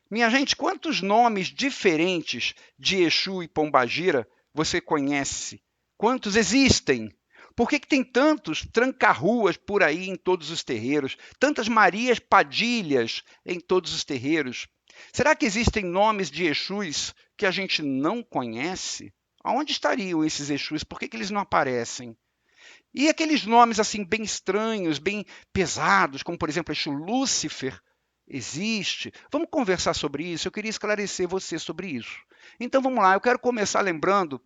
Minha gente, quantos nomes diferentes de Exu e Pombagira você conhece? Quantos existem? Por que tem tantos tranca-ruas por aí em todos os terreiros? Tantas Marias Padilhas em todos os terreiros? Será que existem nomes de Exus que a gente não conhece? Aonde estariam esses Exus? Por que eles não aparecem? E aqueles nomes assim bem estranhos, bem pesados, como por exemplo Exu Lúcifer, existe. Vamos conversar sobre isso. Eu queria esclarecer você sobre isso. Então vamos lá, eu quero começar lembrando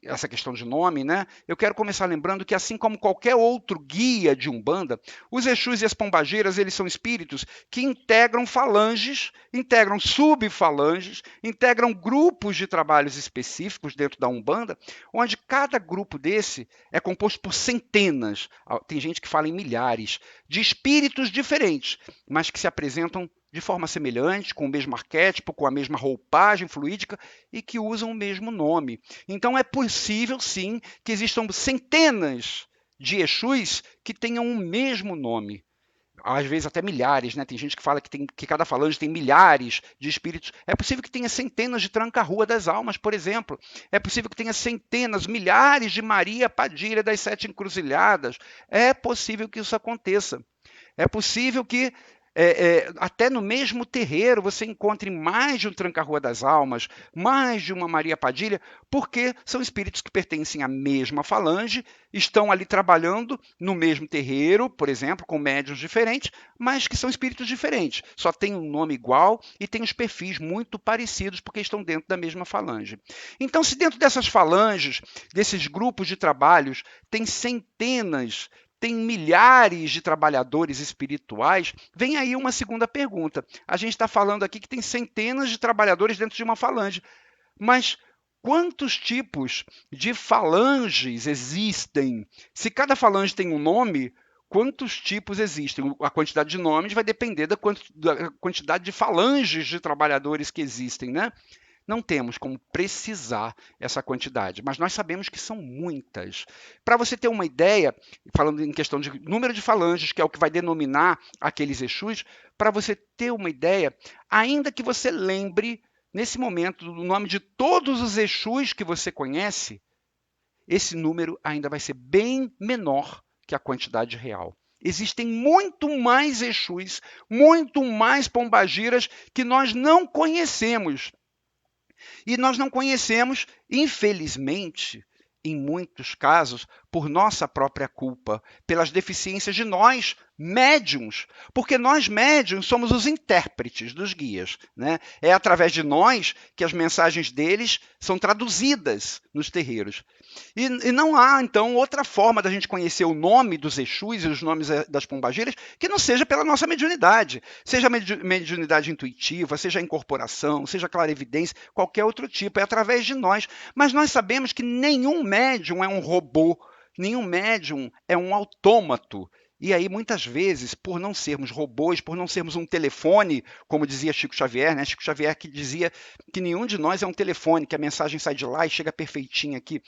essa questão de nome, né? Eu quero começar lembrando que, assim como qualquer outro guia de Umbanda, os Exus e as Pombageiras, eles são espíritos que integram falanges, integram subfalanges, integram grupos de trabalhos específicos dentro da Umbanda, onde cada grupo desse é composto por centenas, tem gente que fala em milhares, de espíritos diferentes, mas que se apresentam de forma semelhante, com o mesmo arquétipo, com a mesma roupagem fluídica e que usam o mesmo nome. Então é possível, sim, que existam centenas de Exus que tenham o mesmo nome. Às vezes até milhares, né? Tem gente que fala que cada falange tem milhares de espíritos. É possível que tenha centenas de tranca-rua das almas, por exemplo. É possível que tenha centenas, milhares de Maria Padilha das Sete Encruzilhadas. É possível que isso aconteça. É possível que até no mesmo terreiro você encontre mais de um Tranca-Rua das Almas, mais de uma Maria Padilha, porque são espíritos que pertencem à mesma falange, estão ali trabalhando no mesmo terreiro, por exemplo, com médiuns diferentes, mas que são espíritos diferentes. Só tem um nome igual e têm os perfis muito parecidos, porque estão dentro da mesma falange. Então, se dentro dessas falanges, desses grupos de trabalhos, tem centenas tem milhares de trabalhadores espirituais, vem aí uma segunda pergunta. A gente está falando aqui que tem centenas de trabalhadores dentro de uma falange, mas quantos tipos de falanges existem? Se cada falange tem um nome, quantos tipos existem? A quantidade de nomes vai depender da quantidade de falanges de trabalhadores que existem, né? Não temos como precisar essa quantidade, mas nós sabemos que são muitas. Para você ter uma ideia, falando em questão de número de falanges, que é o que vai denominar aqueles Exus, para você ter uma ideia, ainda que você lembre, nesse momento, do nome de todos os Exus que você conhece, esse número ainda vai ser bem menor que a quantidade real. Existem muito mais Exus, muito mais pombagiras que nós não conhecemos. E nós não conhecemos, infelizmente, em muitos casos, por nossa própria culpa, pelas deficiências de nós, médiums, porque nós, médiums, somos os intérpretes dos guias. Né? É através de nós que as mensagens deles são traduzidas nos terreiros. E não há, então, outra forma da gente conhecer o nome dos Exus e os nomes das pombageiras que não seja pela nossa mediunidade. Seja mediunidade intuitiva, seja incorporação, seja clarevidência, qualquer outro tipo. É através de nós. Mas nós sabemos que nenhum médium é um robô, nenhum médium é um autômato. E aí, muitas vezes, por não sermos robôs, por não sermos um telefone, como dizia Chico Xavier, né? Chico Xavier que dizia que nenhum de nós é um telefone, que a mensagem sai de lá e chega perfeitinha aqui.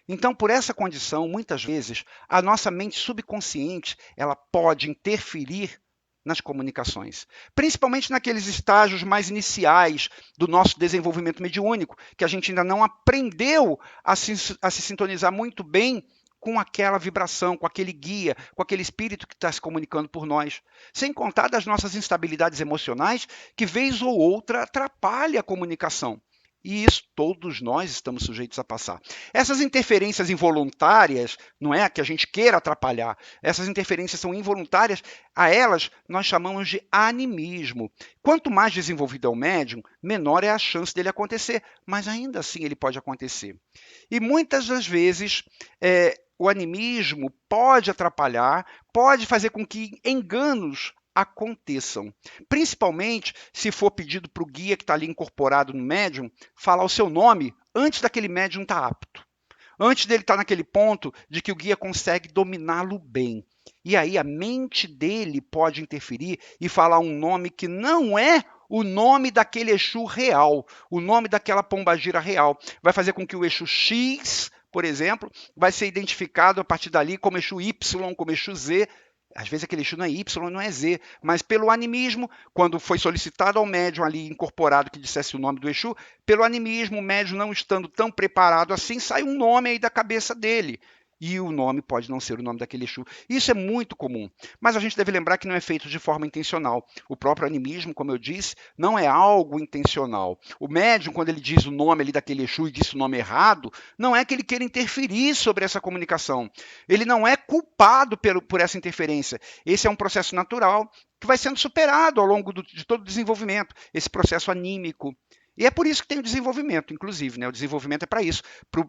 Então, por essa condição, muitas vezes, a nossa mente subconsciente ela pode interferir nas comunicações, principalmente naqueles estágios mais iniciais do nosso desenvolvimento mediúnico, que a gente ainda não aprendeu a se sintonizar muito bem com aquela vibração, com aquele guia, com aquele espírito que está se comunicando por nós. Sem contar das nossas instabilidades emocionais, que vez ou outra atrapalha a comunicação. E isso todos nós estamos sujeitos a passar. Essas interferências involuntárias, não é que a gente queira atrapalhar, essas interferências são involuntárias, a elas nós chamamos de animismo. Quanto mais desenvolvido é o médium, menor é a chance dele acontecer, mas ainda assim ele pode acontecer. E muitas das vezes o animismo pode atrapalhar, pode fazer com que enganos aconteçam. Principalmente se for pedido para o guia que está ali incorporado no médium falar o seu nome antes daquele médium estar apto. Antes dele estar naquele ponto de que o guia consegue dominá-lo bem. E aí a mente dele pode interferir e falar um nome que não é o nome daquele Exu real, o nome daquela pombagira real. Vai fazer com que o Exu X, por exemplo, vai ser identificado a partir dali como Exu Y, como Exu Z, Às vezes aquele Exu não é Y, não é Z, mas pelo animismo, quando foi solicitado ao médium ali incorporado que dissesse o nome do Exu, pelo animismo, o médium não estando tão preparado assim, sai um nome aí da cabeça dele. E o nome pode não ser o nome daquele Exu. Isso é muito comum. Mas a gente deve lembrar que não é feito de forma intencional. O próprio animismo, como eu disse, não é algo intencional. O médium, quando ele diz o nome ali daquele Exu e disse o nome errado, não é que ele queira interferir sobre essa comunicação. Ele não é culpado por essa interferência. Esse é um processo natural que vai sendo superado ao longo de todo o desenvolvimento, esse processo anímico. E é por isso que tem o desenvolvimento, inclusive, né? O desenvolvimento é para isso,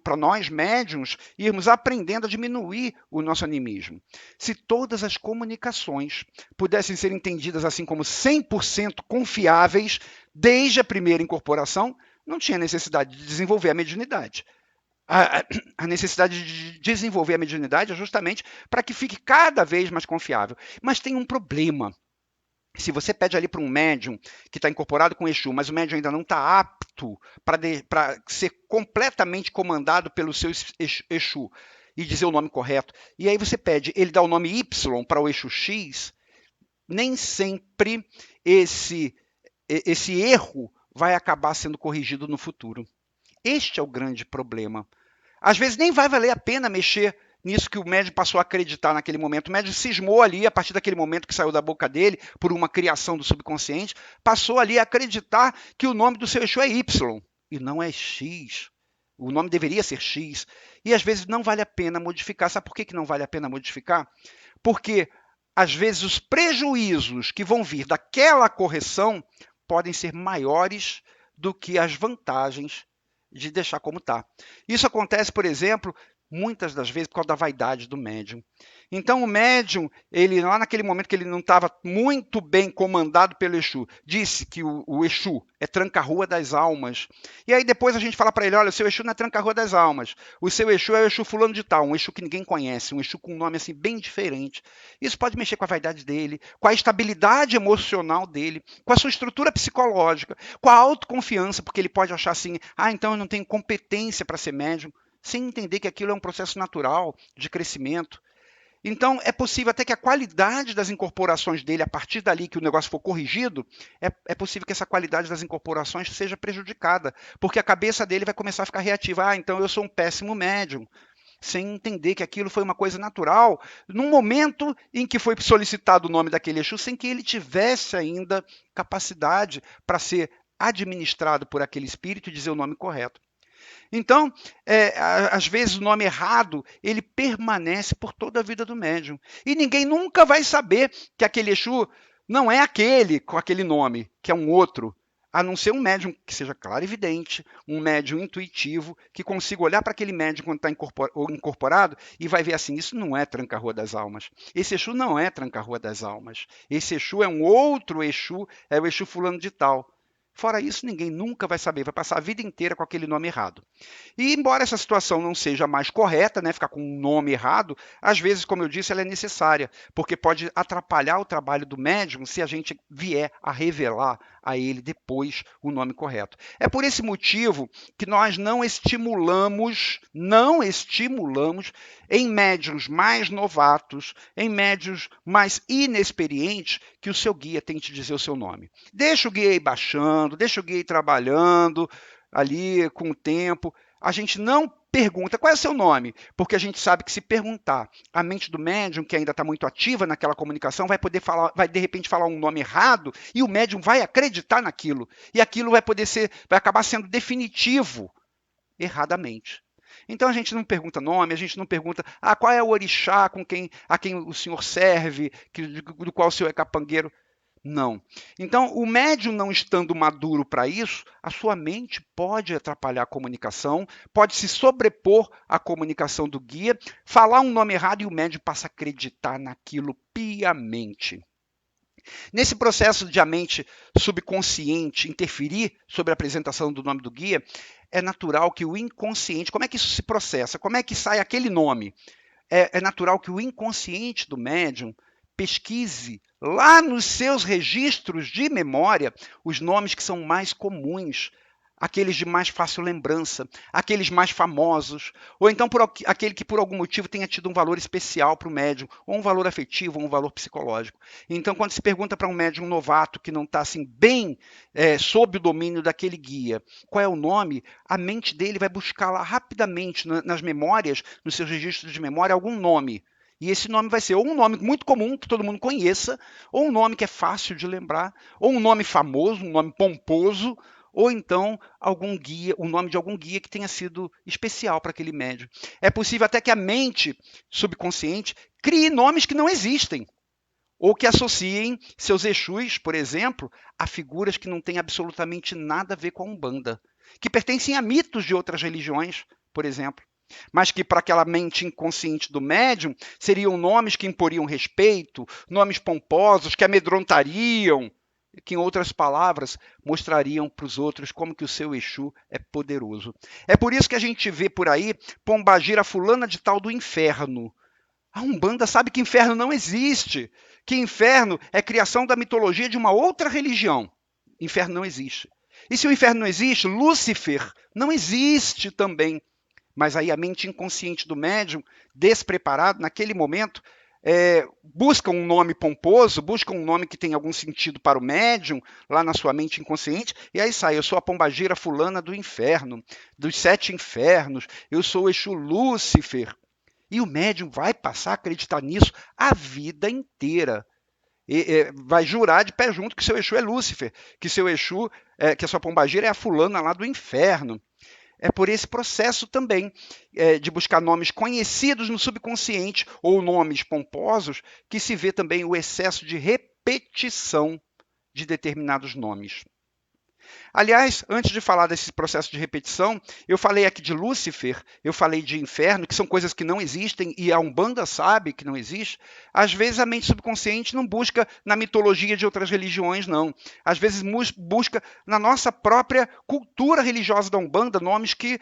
para nós médiums irmos aprendendo a diminuir o nosso animismo. Se todas as comunicações pudessem ser entendidas assim como 100% confiáveis desde a primeira incorporação, não tinha necessidade de desenvolver a mediunidade. A necessidade de desenvolver a mediunidade é justamente para que fique cada vez mais confiável. Mas tem um problema. Se você pede ali para um médium que está incorporado com Exu, mas o médium ainda não está apto para ser completamente comandado pelo seu Exu e dizer o nome correto, e aí você pede, ele dá o nome Y para o Exu X, nem sempre esse erro vai acabar sendo corrigido no futuro. Este é o grande problema. Às vezes nem vai valer a pena mexer nisso que o médium passou a acreditar naquele momento. O médium cismou ali, a partir daquele momento que saiu da boca dele, por uma criação do subconsciente, passou ali a acreditar que o nome do seu Exu é Y, e não é X. O nome deveria ser X. E às vezes não vale a pena modificar. Sabe por que não vale a pena modificar? Porque às vezes os prejuízos que vão vir daquela correção podem ser maiores do que as vantagens de deixar como está. Isso acontece, por exemplo, muitas das vezes por causa da vaidade do médium. Então o médium, ele lá naquele momento que ele não estava muito bem comandado pelo Exu, disse que o Exu é tranca-rua das almas. E aí depois a gente fala para ele, olha, o seu Exu não é tranca-rua das almas. O seu Exu é o Exu fulano de tal, um Exu que ninguém conhece, um Exu com um nome assim bem diferente. Isso pode mexer com a vaidade dele, com a estabilidade emocional dele, com a sua estrutura psicológica, com a autoconfiança, porque ele pode achar assim, então eu não tenho competência para ser médium, sem entender que aquilo é um processo natural de crescimento. Então, é possível até que a qualidade das incorporações dele, a partir dali que o negócio for corrigido, é possível que essa qualidade das incorporações seja prejudicada, porque a cabeça dele vai começar a ficar reativa. Então eu sou um péssimo médium, sem entender que aquilo foi uma coisa natural, num momento em que foi solicitado o nome daquele Exu, sem que ele tivesse ainda capacidade para ser administrado por aquele espírito e dizer o nome correto. Então, às vezes o nome errado, ele permanece por toda a vida do médium. E ninguém nunca vai saber que aquele Exu não é aquele com aquele nome, que é um outro, a não ser um médium que seja claro e evidente, um médium intuitivo, que consiga olhar para aquele médium quando está incorporado e vai ver assim, isso não é Tranca-Rua das Almas. Esse Exu não é Tranca-Rua das Almas. Esse Exu é um outro Exu, é o Exu fulano de tal. Fora isso, ninguém nunca vai saber, vai passar a vida inteira com aquele nome errado. E embora essa situação não seja mais correta, né, ficar com um nome errado, às vezes, como eu disse, ela é necessária, porque pode atrapalhar o trabalho do médium se a gente vier a revelar a ele depois o nome correto. É por esse motivo que nós não estimulamos em médiuns mais novatos, em médiuns mais inexperientes, que o seu guia tente dizer o seu nome. Deixa o guia ir baixando, deixa o guia ir trabalhando ali com o tempo. A gente não pergunta qual é o seu nome, porque a gente sabe que se perguntar, a mente do médium, que ainda está muito ativa naquela comunicação, vai poder falar, vai de repente falar um nome errado e o médium vai acreditar naquilo. E aquilo vai acabar sendo definitivo erradamente. Então a gente não pergunta nome, a gente não pergunta qual é o orixá a quem o senhor serve, do qual o senhor é capangueiro. Não. Então, o médium não estando maduro para isso, a sua mente pode atrapalhar a comunicação, pode se sobrepor à comunicação do guia, falar um nome errado e o médium passa a acreditar naquilo piamente. Nesse processo de a mente subconsciente interferir sobre a apresentação do nome do guia, é natural que o inconsciente, como é que isso se processa? Como é que sai aquele nome? É natural que o inconsciente do médium pesquise lá nos seus registros de memória os nomes que são mais comuns aqueles de mais fácil lembrança, aqueles mais famosos, ou então aquele que por algum motivo tenha tido um valor especial para o médium, ou um valor afetivo, ou um valor psicológico. Então, quando se pergunta para um médium novato que não está assim, bem sob o domínio daquele guia, qual é o nome, a mente dele vai buscar lá rapidamente nas memórias, nos seus registros de memória, algum nome. E esse nome vai ser ou um nome muito comum, que todo mundo conheça, ou um nome que é fácil de lembrar, ou um nome famoso, um nome pomposo, ou então algum guia, o nome de algum guia que tenha sido especial para aquele médium. É possível até que a mente subconsciente crie nomes que não existem, ou que associem seus Exus, por exemplo, a figuras que não têm absolutamente nada a ver com a Umbanda, que pertencem a mitos de outras religiões, por exemplo, mas que para aquela mente inconsciente do médium seriam nomes que imporiam respeito, nomes pomposos, que amedrontariam, que, em outras palavras, mostrariam para os outros como que o seu Exu é poderoso. É por isso que a gente vê por aí Pombagira fulana de tal do inferno. A Umbanda sabe que inferno não existe, que inferno é criação da mitologia de uma outra religião. Inferno não existe. E se o inferno não existe, Lúcifer não existe também. Mas aí a mente inconsciente do médium, despreparado, naquele momento, busca um nome pomposo, busca um nome que tem algum sentido para o médium, lá na sua mente inconsciente, e aí sai, eu sou a pombagira fulana do inferno, dos 7 infernos, eu sou o Exu Lúcifer. E o médium vai passar a acreditar nisso a vida inteira. Vai jurar de pé junto que seu Exu é Lúcifer, que seu Exu, que a sua pombagira é a fulana lá do inferno. É por esse processo também de buscar nomes conhecidos no subconsciente ou nomes pomposos que se vê também o excesso de repetição de determinados nomes. Aliás, antes de falar desse processo de repetição, eu falei aqui de Lúcifer, eu falei de inferno, que são coisas que não existem e a Umbanda sabe que não existe. Às vezes a mente subconsciente não busca na mitologia de outras religiões, não. Às vezes busca na nossa própria cultura religiosa da Umbanda nomes que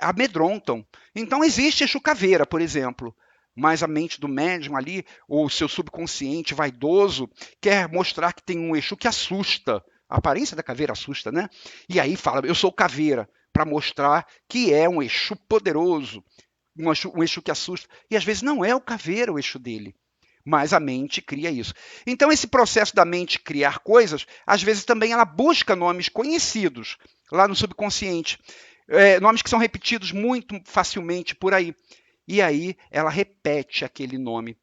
amedrontam. Então existe Exu Caveira, por exemplo. Mas a mente do médium ali, ou o seu subconsciente vaidoso, quer mostrar que tem um Exu que assusta. A aparência da caveira assusta, né? E aí fala, eu sou caveira, para mostrar que é um Exu poderoso, um Exu que assusta. E às vezes não é o caveira o Exu dele, mas a mente cria isso. Então esse processo da mente criar coisas, às vezes também ela busca nomes conhecidos lá no subconsciente, nomes que são repetidos muito facilmente por aí. E aí ela repete aquele nome.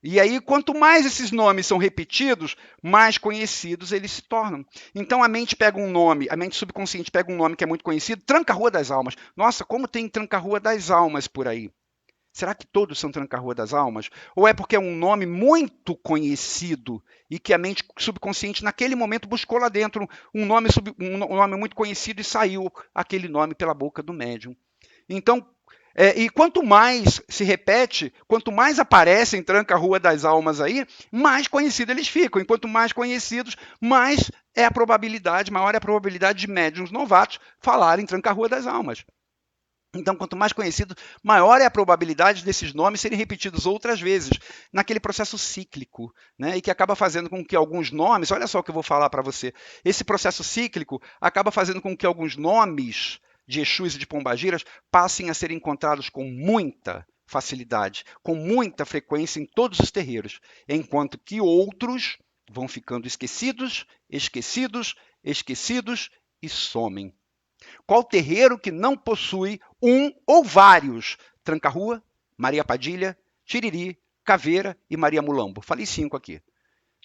E aí, quanto mais esses nomes são repetidos, mais conhecidos eles se tornam. Então a mente pega um nome, a mente subconsciente pega um nome que é muito conhecido, Tranca-Rua das Almas. Nossa, como tem Tranca-Rua das Almas por aí? Será que todos são Tranca-Rua das Almas? Ou é porque é um nome muito conhecido e que a mente subconsciente naquele momento buscou lá dentro um nome muito conhecido e saiu aquele nome pela boca do médium? Então, e quanto mais se repete, quanto mais aparecem Tranca-Rua das Almas aí, mais conhecidos eles ficam. E quanto mais conhecidos, mais é a probabilidade, maior é a probabilidade de médiuns novatos falarem Tranca-Rua das Almas. Então, quanto mais conhecido, maior é a probabilidade desses nomes serem repetidos outras vezes, naquele processo cíclico, né? E que acaba fazendo com que alguns nomes, olha só o que eu vou falar para você, esse processo cíclico acaba fazendo com que alguns nomes de Exus e de Pombagiras passem a ser encontrados com muita facilidade, com muita frequência em todos os terreiros, enquanto que outros vão ficando esquecidos, esquecidos, esquecidos e somem. Qual terreiro que não possui um ou vários Tranca-Rua, Maria Padilha, Tiriri, Caveira e Maria Mulambo? Falei 5 aqui.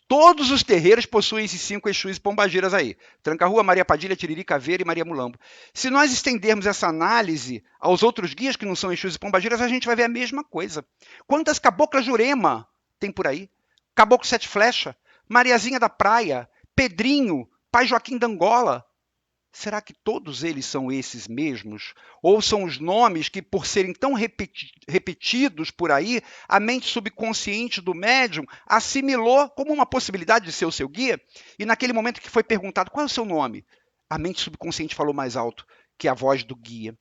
Todos os terreiros possuem esses 5 Exus e Pombagiras aí. Tranca-Rua, Maria Padilha, Tiriri, Caveira e Maria Mulambo. Se nós estendermos essa análise aos outros guias que não são Exus e Pombagiras, a gente vai ver a mesma coisa. Quantas caboclas Jurema tem por aí? Caboclo Sete Flecha, Mariazinha da Praia, Pedrinho, Pai Joaquim da Angola. Será que todos eles são esses mesmos? Ou são os nomes que, por serem tão repetidos por aí, a mente subconsciente do médium assimilou como uma possibilidade de ser o seu guia? E naquele momento que foi perguntado qual é o seu nome, a mente subconsciente falou mais alto que a voz do guia.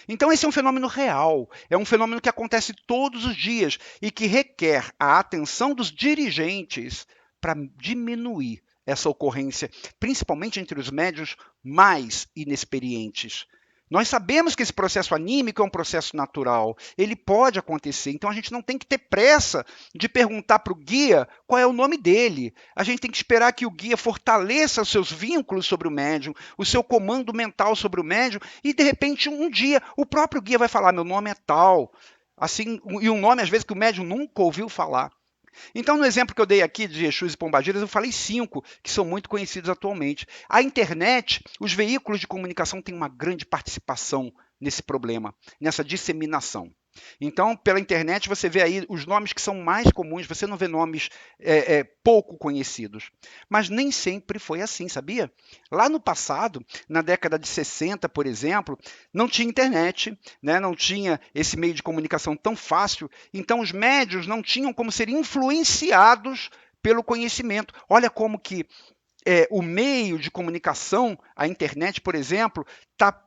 Então esse é um fenômeno real, é um fenômeno que acontece todos os dias e que requer a atenção dos dirigentes para diminuir essa ocorrência, principalmente entre os médiuns mais inexperientes. Nós sabemos que esse processo anímico é um processo natural, ele pode acontecer, então a gente não tem que ter pressa de perguntar para o guia qual é o nome dele. A gente tem que esperar que o guia fortaleça os seus vínculos sobre o médium, o seu comando mental sobre o médium, e de repente um dia o próprio guia vai falar, meu nome é tal, assim, e um nome às vezes que o médium nunca ouviu falar. Então, no exemplo que eu dei aqui de Exus e Pombagiras, eu falei 5 que são muito conhecidos atualmente. A internet, os veículos de comunicação têm uma grande participação nesse problema, nessa disseminação. Então, pela internet, você vê aí os nomes que são mais comuns, você não vê nomes pouco conhecidos. Mas nem sempre foi assim, sabia? Lá no passado, na década de 60, por exemplo, não tinha internet, né? Não tinha esse meio de comunicação tão fácil, então os médios não tinham como ser influenciados pelo conhecimento. Olha como que o meio de comunicação, a internet, por exemplo, está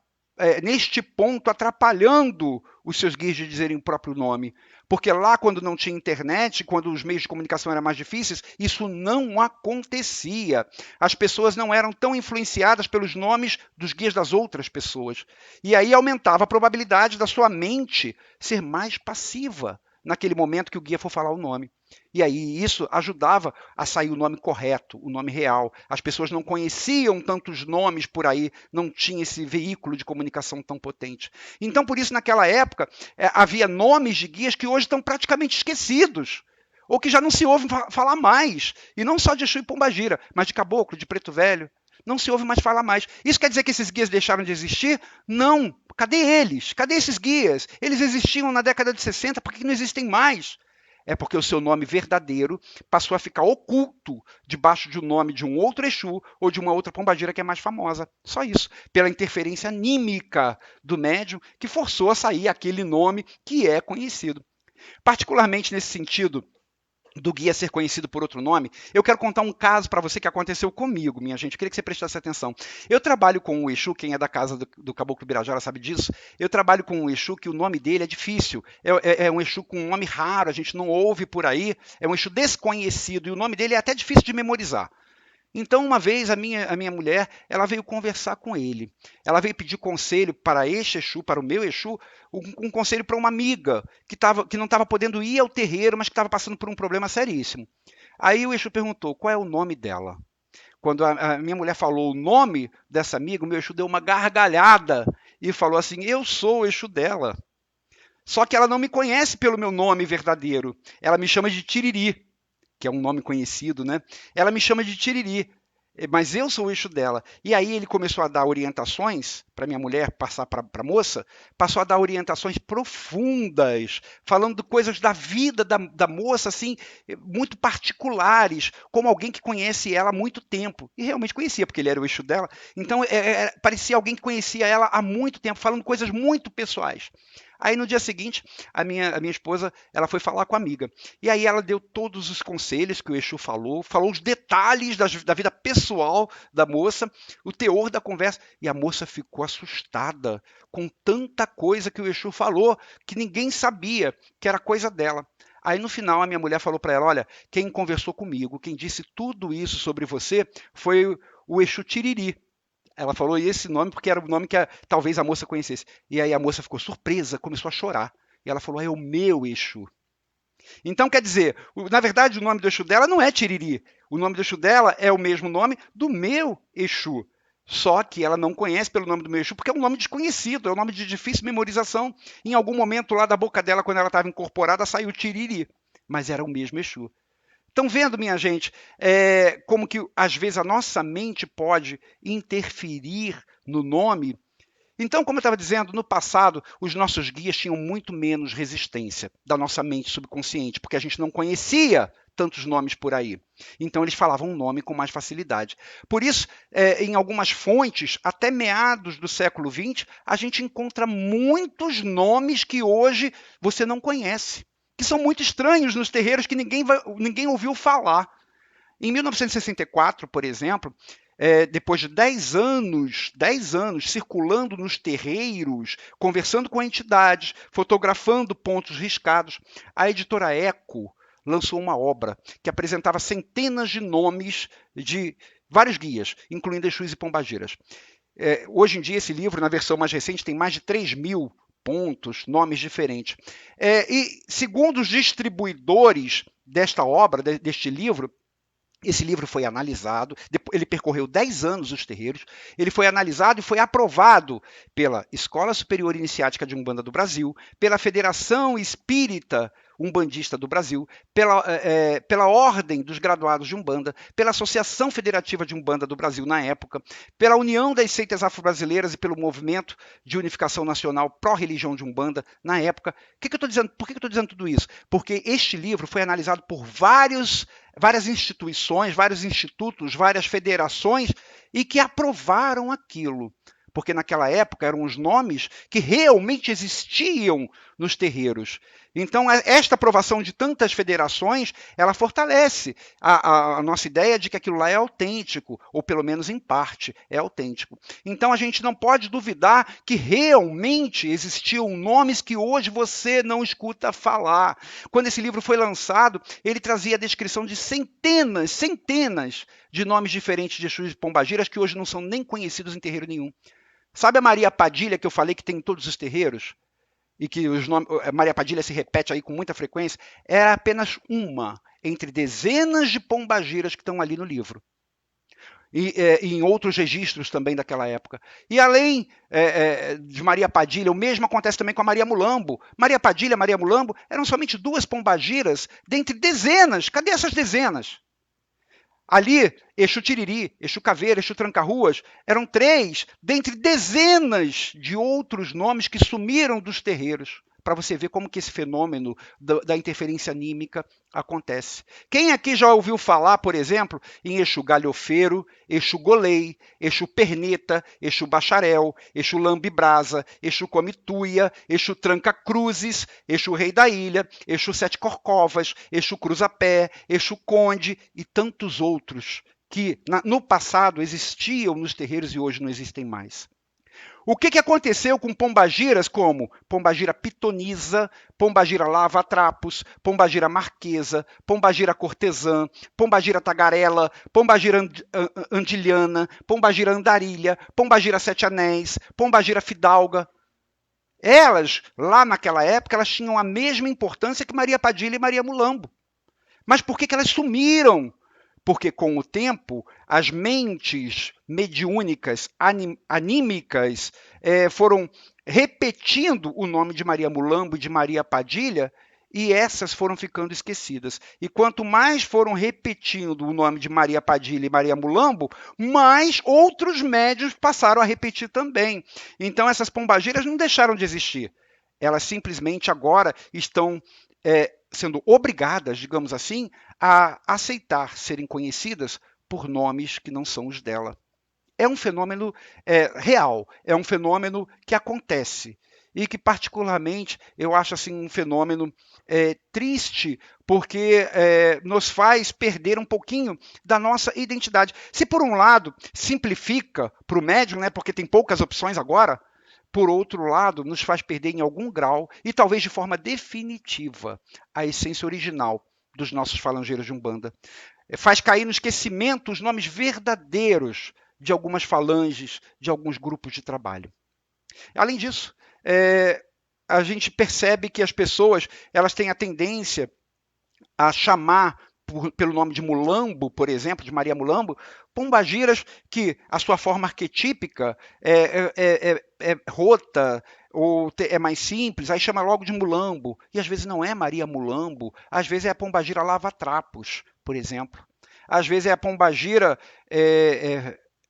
neste ponto, atrapalhando os seus guias de dizerem o próprio nome. Porque lá, quando não tinha internet, quando os meios de comunicação eram mais difíceis, isso não acontecia. As pessoas não eram tão influenciadas pelos nomes dos guias das outras pessoas. E aí aumentava a probabilidade da sua mente ser mais passiva naquele momento que o guia for falar o nome. E aí isso ajudava a sair o nome correto, o nome real. As pessoas não conheciam tantos nomes por aí, não tinha esse veículo de comunicação tão potente. Então, por isso, naquela época, havia nomes de guias que hoje estão praticamente esquecidos, ou que já não se ouve falar mais. E não só de Exu e Pombagira, mas de Caboclo, de Preto Velho. Não se ouve mais falar mais. Isso quer dizer que esses guias deixaram de existir? Não. Cadê eles? Cadê esses guias? Eles existiam na década de 60, por que não existem mais? É porque o seu nome verdadeiro passou a ficar oculto debaixo de um nome de um outro Exu ou de uma outra pombagira que é mais famosa. Só isso. Pela interferência anímica do médium que forçou a sair aquele nome que é conhecido. Particularmente nesse sentido do guia ser conhecido por outro nome, eu quero contar um caso para você que aconteceu comigo, minha gente. Eu queria que você prestasse atenção. Eu trabalho com um Exu, quem é da casa do Caboclo Birajara sabe disso. Eu trabalho com um Exu que o nome dele é difícil. É um Exu com um nome raro, a gente não ouve por aí. É um Exu desconhecido e o nome dele é até difícil de memorizar. Então, uma vez, a minha mulher, ela veio conversar com ele. Ela veio pedir conselho para este Exu, para o meu Exu, um conselho para uma amiga que não estava podendo ir ao terreiro, mas que estava passando por um problema seríssimo. Aí o Exu perguntou, qual é o nome dela? Quando a minha mulher falou o nome dessa amiga, o meu Exu deu uma gargalhada e falou assim, eu sou o Exu dela. Só que ela não me conhece pelo meu nome verdadeiro. Ela me chama de Tiriri, que é um nome conhecido, né? Ela me chama de Tiriri, mas eu sou o Exu dela. E aí ele começou a dar orientações para minha mulher passar para a moça, passou a dar orientações profundas, falando de coisas da vida da moça, assim, muito particulares, como alguém que conhece ela há muito tempo. E realmente conhecia, porque ele era o Exu dela. Então parecia alguém que conhecia ela há muito tempo, falando coisas muito pessoais. Aí no dia seguinte, a minha esposa, ela foi falar com a amiga. E aí ela deu todos os conselhos que o Exu falou os detalhes da vida pessoal da moça, o teor da conversa. E a moça ficou assustada com tanta coisa que o Exu falou, que ninguém sabia que era coisa dela. Aí no final a minha mulher falou para ela, olha, quem conversou comigo, quem disse tudo isso sobre você foi o Exu Tiriri. Ela falou esse nome porque era o nome que talvez a moça conhecesse. E aí a moça ficou surpresa, começou a chorar. E ela falou, é o meu Exu. Então, quer dizer, na verdade o nome do Exu dela não é Tiriri. O nome do Exu dela é o mesmo nome do meu Exu. Só que ela não conhece pelo nome do meu Exu, porque é um nome desconhecido, é um nome de difícil memorização. Em algum momento lá da boca dela, quando ela estava incorporada, saiu Tiriri. Mas era o mesmo Exu. Estão vendo, minha gente, como que às vezes a nossa mente pode interferir no nome? Então, como eu estava dizendo, no passado, os nossos guias tinham muito menos resistência da nossa mente subconsciente, porque a gente não conhecia tantos nomes por aí. Então, eles falavam um nome com mais facilidade. Por isso, em algumas fontes, até meados do século XX, a gente encontra muitos nomes que hoje você não conhece, que são muito estranhos nos terreiros que ninguém ouviu falar. Em 1964, por exemplo, depois de 10 anos circulando nos terreiros, conversando com entidades, fotografando pontos riscados, a editora Eco, lançou uma obra que apresentava centenas de nomes de vários guias, incluindo Exus e Pombagiras. Hoje em dia, esse livro, na versão mais recente, tem mais de 3.000 pontos, nomes diferentes. E, segundo os distribuidores desta obra, deste livro, esse livro foi analisado, ele percorreu 10 anos os terreiros, ele foi analisado e foi aprovado pela Escola Superior Iniciática de Umbanda do Brasil, pela Federação Espírita Umbandista do Brasil, pela Ordem dos Graduados de Umbanda, pela Associação Federativa de Umbanda do Brasil na época, pela União das Seitas Afro-Brasileiras e pelo Movimento de Unificação Nacional Pró-Religião de Umbanda na época. Por que eu estou dizendo tudo isso? Porque este livro foi analisado por várias instituições, vários institutos, várias federações e que aprovaram aquilo. Porque naquela época eram os nomes que realmente existiam nos terreiros. Então, esta aprovação de tantas federações, ela fortalece a nossa ideia de que aquilo lá é autêntico, ou pelo menos em parte é autêntico. Então, a gente não pode duvidar que realmente existiam nomes que hoje você não escuta falar. Quando esse livro foi lançado, ele trazia a descrição de centenas de nomes diferentes de Exus e Pombagiras que hoje não são nem conhecidos em terreiro nenhum. Sabe a Maria Padilha que eu falei que tem em todos os terreiros? E que Maria Padilha se repete aí com muita frequência? É apenas uma entre dezenas de pombagiras que estão ali no livro. E em outros registros também daquela época. E além de Maria Padilha, o mesmo acontece também com a Maria Mulambo. Maria Padilha e Maria Mulambo eram somente duas pombagiras dentre dezenas. Cadê essas dezenas? Ali, Exu Tiriri, Exu Caveira, Exu Tranca-Ruas, eram 3 dentre dezenas de outros nomes que sumiram dos terreiros, para você ver como que esse fenômeno da interferência anímica acontece. Quem aqui já ouviu falar, por exemplo, em Exu Galhofeiro, Exu Golei, Exu Perneta, Exu Bacharel, Exu Lambe-Brasa, Exu Come-Tuia, Exu Tranca-Cruzes, Exu Rei da Ilha, Exu Sete Corcovas, Exu Cruza-Pé, Exu Conde e tantos outros que no passado existiam nos terreiros e hoje não existem mais. O que aconteceu com pombagiras como Pombagira Pitonisa, Pombagira Lava-Trapos, Pombagira Marquesa, Pombagira Cortesã, Pombagira Tagarela, Pombagira Andilhana, Pombagira Andarilha, Pombagira Sete Anéis, Pombagira Fidalga? Elas, lá naquela época, elas tinham a mesma importância que Maria Padilha e Maria Mulambo. Mas por que elas sumiram? Porque, com o tempo, as mentes mediúnicas, anímicas, foram repetindo o nome de Maria Mulambo e de Maria Padilha, e essas foram ficando esquecidas. E quanto mais foram repetindo o nome de Maria Padilha e Maria Mulambo, mais outros médiuns passaram a repetir também. Então, essas pombageiras não deixaram de existir. Elas simplesmente agora estão sendo obrigadas, digamos assim, a aceitar serem conhecidas por nomes que não são os dela. É um fenômeno real, é um fenômeno que acontece e que, particularmente, eu acho assim, um fenômeno triste, porque nos faz perder um pouquinho da nossa identidade. Se, por um lado, simplifica para o médium, né, porque tem poucas opções agora, por outro lado, nos faz perder em algum grau, e talvez de forma definitiva, a essência original dos nossos falangeiros de Umbanda. Faz cair no esquecimento os nomes verdadeiros de algumas falanges, de alguns grupos de trabalho. Além disso, a gente percebe que as pessoas elas têm a tendência a chamar pelo nome de Mulambo, por exemplo, de Maria Mulambo, pombagiras que a sua forma arquetípica é rota ou é mais simples, aí chama logo de Mulambo, e às vezes não é Maria Mulambo, às vezes é a pombagira Lava-Trapos, por exemplo. Às vezes é a pombagira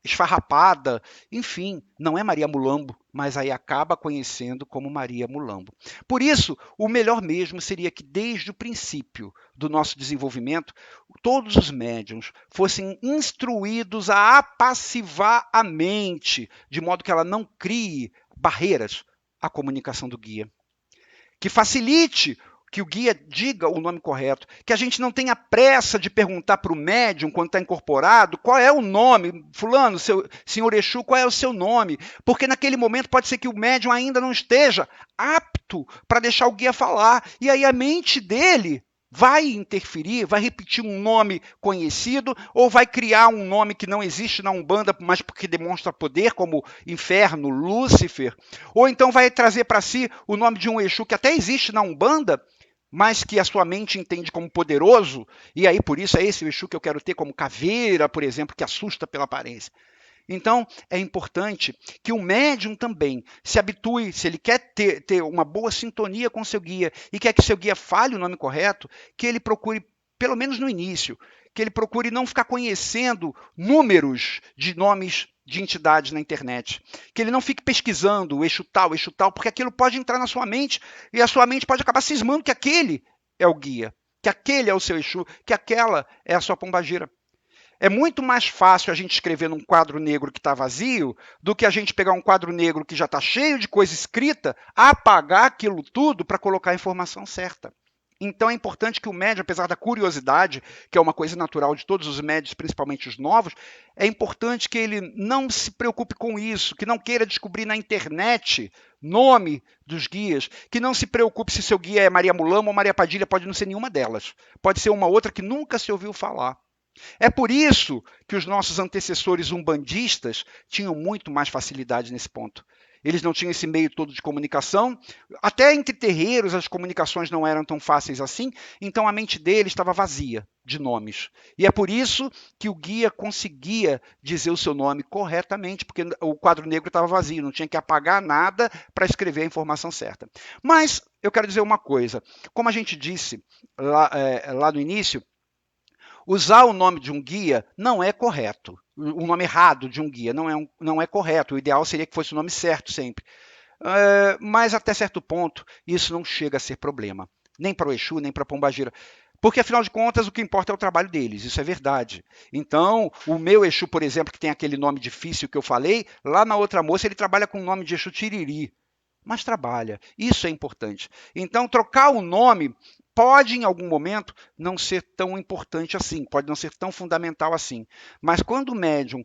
esfarrapada, enfim, não é Maria Mulambo, mas aí acaba conhecendo como Maria Mulambo. Por isso, o melhor mesmo seria que desde o princípio do nosso desenvolvimento, todos os médiuns fossem instruídos a apassivar a mente, de modo que ela não crie barreiras à comunicação do guia. Que facilite que o guia diga o nome correto, que a gente não tenha pressa de perguntar para o médium, quando está incorporado, qual é o nome, fulano, senhor Exu, qual é o seu nome, porque naquele momento pode ser que o médium ainda não esteja apto para deixar o guia falar, e aí a mente dele vai interferir, vai repetir um nome conhecido ou vai criar um nome que não existe na Umbanda, mas porque demonstra poder, como Inferno, Lúcifer, ou então vai trazer para si o nome de um Exu que até existe na Umbanda, mas que a sua mente entende como poderoso, e aí por isso é esse o Exu que eu quero ter como caveira, por exemplo, que assusta pela aparência. Então, é importante que o médium também se habitue, se ele quer ter uma boa sintonia com seu guia e quer que seu guia fale o nome correto, que ele procure, pelo menos no início, que ele procure não ficar conhecendo números de nomes de entidades na internet. Que ele não fique pesquisando o Exu tal, porque aquilo pode entrar na sua mente e a sua mente pode acabar cismando que aquele é o guia, que aquele é o seu Exu, que aquela é a sua pombagira. É muito mais fácil a gente escrever num quadro negro que está vazio do que a gente pegar um quadro negro que já está cheio de coisa escrita, apagar aquilo tudo para colocar a informação certa. Então é importante que o médium, apesar da curiosidade, que é uma coisa natural de todos os médios, principalmente os novos, é importante que ele não se preocupe com isso, que não queira descobrir na internet nome dos guias, que não se preocupe se seu guia é Maria Mulama ou Maria Padilha, pode não ser nenhuma delas. Pode ser uma outra que nunca se ouviu falar. É por isso que os nossos antecessores umbandistas tinham muito mais facilidade nesse ponto. Eles não tinham esse meio todo de comunicação, até entre terreiros as comunicações não eram tão fáceis assim, então a mente deles estava vazia de nomes. E é por isso que o guia conseguia dizer o seu nome corretamente, porque o quadro negro estava vazio, não tinha que apagar nada para escrever a informação certa. Mas eu quero dizer uma coisa, como a gente disse lá no início, usar o nome de um guia não é correto. O nome errado de um guia não é correto. O ideal seria que fosse o nome certo sempre. Mas até certo ponto, isso não chega a ser problema. Nem para o Exu, nem para a Pombagira. Porque, afinal de contas, o que importa é o trabalho deles, isso é verdade. Então, o meu Exu, por exemplo, que tem aquele nome difícil que eu falei, lá na outra moça ele trabalha com o nome de Exu Tiriri. Mas trabalha, isso é importante. Então, trocar o nome pode, em algum momento, não ser tão importante assim, pode não ser tão fundamental assim. Mas quando o médium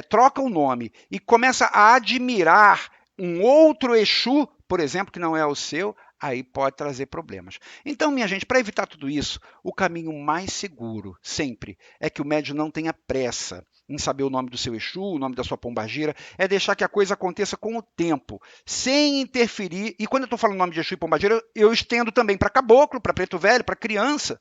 troca o nome e começa a admirar um outro Exu, por exemplo, que não é o seu, aí pode trazer problemas. Então, minha gente, para evitar tudo isso, o caminho mais seguro, sempre, é que o médium não tenha pressa em saber o nome do seu Exu, o nome da sua pombagira, é deixar que a coisa aconteça com o tempo, sem interferir. E quando eu estou falando nome de Exu e pombagira, eu estendo também para caboclo, para preto velho, para criança,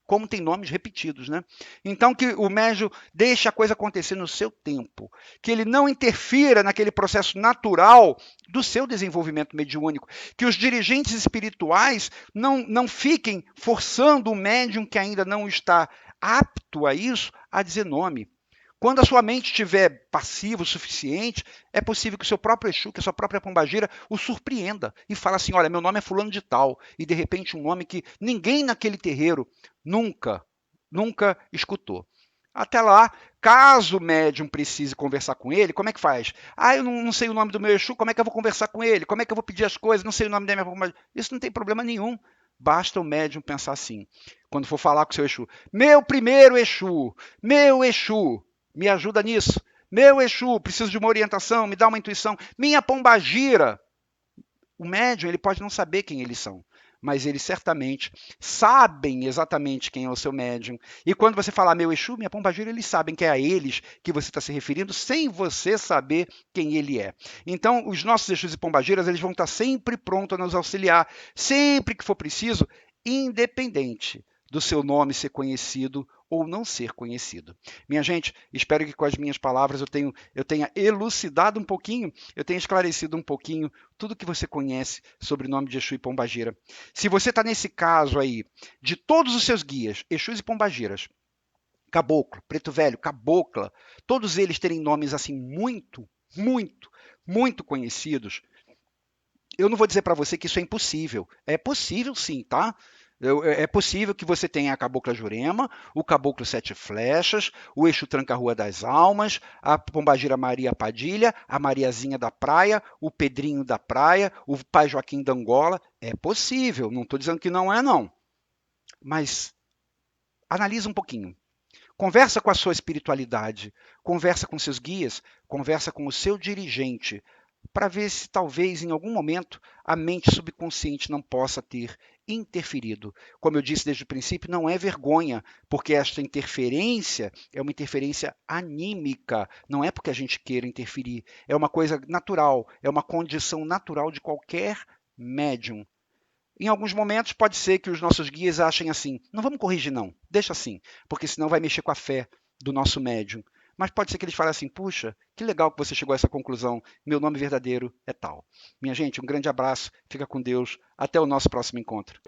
como tem nomes repetidos, né? Então que o médium deixe a coisa acontecer no seu tempo, que ele não interfira naquele processo natural do seu desenvolvimento mediúnico, que os dirigentes espirituais não fiquem forçando o médium que ainda não está apto a isso a dizer nome. Quando a sua mente estiver passiva o suficiente, é possível que o seu próprio Exu, que a sua própria pombagira, o surpreenda e fala assim, olha, meu nome é fulano de tal, e de repente um nome que ninguém naquele terreiro nunca escutou. Até lá, caso o médium precise conversar com ele, como é que faz? Eu não sei o nome do meu Exu, como é que eu vou conversar com ele? Como é que eu vou pedir as coisas? Não sei o nome da minha pombagira. Isso não tem problema nenhum. Basta o médium pensar assim, quando for falar com o seu Exu, meu primeiro Exu, meu Exu, me ajuda nisso. Meu Exu, preciso de uma orientação, me dá uma intuição. Minha pombagira. O médium, ele pode não saber quem eles são, mas eles certamente sabem exatamente quem é o seu médium. E quando você falar meu Exu, minha pombagira, eles sabem que é a eles que você está se referindo, sem você saber quem ele é. Então, os nossos Exus e pombagiras, eles vão estar sempre prontos a nos auxiliar, sempre que for preciso, independente do seu nome ser conhecido ou não ser conhecido. Minha gente, espero que com as minhas palavras eu tenha elucidado um pouquinho, eu tenha esclarecido um pouquinho tudo que você conhece sobre o nome de Exu e Pombagira. Se você está nesse caso aí, de todos os seus guias, Exus e Pombagiras, caboclo, preto velho, cabocla, todos eles terem nomes assim muito conhecidos, eu não vou dizer para você que isso é impossível. É possível sim, tá? É possível que você tenha a Cabocla Jurema, o Caboclo Sete Flechas, o Exu Tranca-Rua das Almas, a Pombagira Maria Padilha, a Mariazinha da Praia, o Pedrinho da Praia, o Pai Joaquim da Angola. É possível, não estou dizendo que não é, não. Mas analisa um pouquinho. Conversa com a sua espiritualidade, conversa com seus guias, conversa com o seu dirigente, para ver se talvez em algum momento a mente subconsciente não possa ter interferido. Como eu disse desde o princípio, não é vergonha, porque esta interferência é uma interferência anímica, não é porque a gente queira interferir, é uma coisa natural, é uma condição natural de qualquer médium. Em alguns momentos pode ser que os nossos guias achem assim, não vamos corrigir não, deixa assim, porque senão vai mexer com a fé do nosso médium. Mas pode ser que eles falem assim, puxa, que legal que você chegou a essa conclusão, meu nome verdadeiro é tal. Minha gente, um grande abraço, fica com Deus, até o nosso próximo encontro.